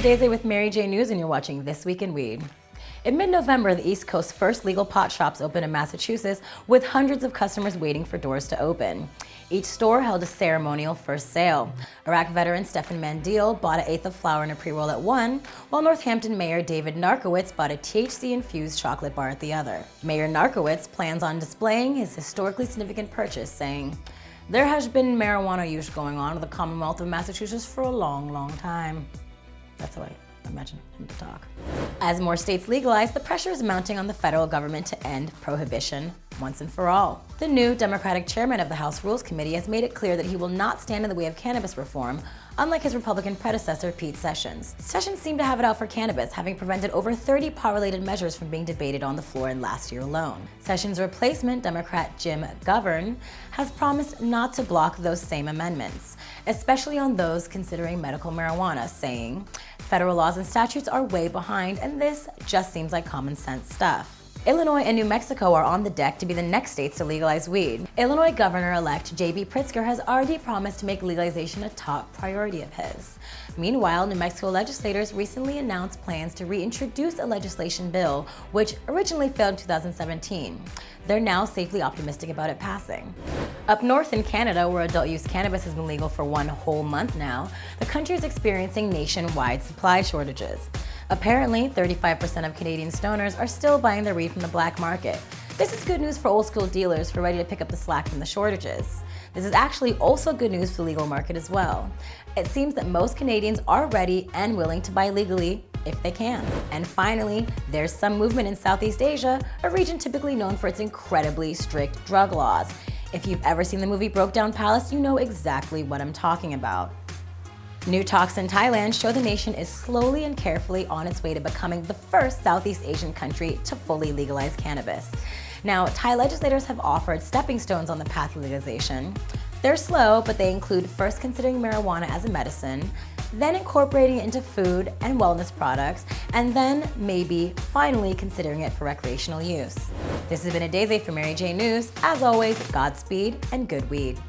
Daisy with Mary J News, and you're watching This Week in Weed. In mid-November, the East Coast's first legal pot shops opened in Massachusetts, with hundreds of customers waiting for doors to open. Each store held a ceremonial first sale. Iraq veteran Stephen Mandile bought an eighth of flour in a pre-roll at one, while Northampton Mayor David Narkewicz bought a THC-infused chocolate bar at the other. Mayor Narkewicz plans on displaying his historically significant purchase, saying, "There has been marijuana use going on in the Commonwealth of Massachusetts for a long, long time." That's how I imagine him to talk. As more states legalize, the pressure is mounting on the federal government to end prohibition once and for all. The new Democratic chairman of the House Rules Committee has made it clear that he will not stand in the way of cannabis reform, unlike his Republican predecessor, Pete Sessions. Sessions seemed to have it out for cannabis, having prevented over 30 pot-related measures from being debated on the floor in last year alone. Sessions' replacement, Democrat Jim Govern, has promised not to block those same amendments, especially on those considering medical marijuana, saying, "Federal laws and statutes are way behind, and this just seems like common sense stuff." Illinois and New Mexico are on the deck to be the next states to legalize weed. Illinois Governor-elect J.B. Pritzker has already promised to make legalization a top priority of his. Meanwhile, New Mexico legislators recently announced plans to reintroduce a legislation bill which originally failed in 2017. They're now safely optimistic about it passing. Up north in Canada, where adult-use cannabis has been legal for one whole month now, the country is experiencing nationwide supply shortages. Apparently, 35% of Canadian stoners are still buying their weed from the black market. This is good news for old-school dealers who are ready to pick up the slack from the shortages. This is actually also good news for the legal market as well. It seems that most Canadians are ready and willing to buy legally if they can. And finally, there's some movement in Southeast Asia, a region typically known for its incredibly strict drug laws. If you've ever seen the movie Brokedown Palace, you know exactly what I'm talking about. New talks in Thailand show the nation is slowly and carefully on its way to becoming the first Southeast Asian country to fully legalize cannabis. Now, Thai legislators have offered stepping stones on the path to legalization. They're slow, but they include first considering marijuana as a medicine, then incorporating it into food and wellness products, and then maybe finally considering it for recreational use. This has been a Daisy for Mary J News. As always, Godspeed and good weed.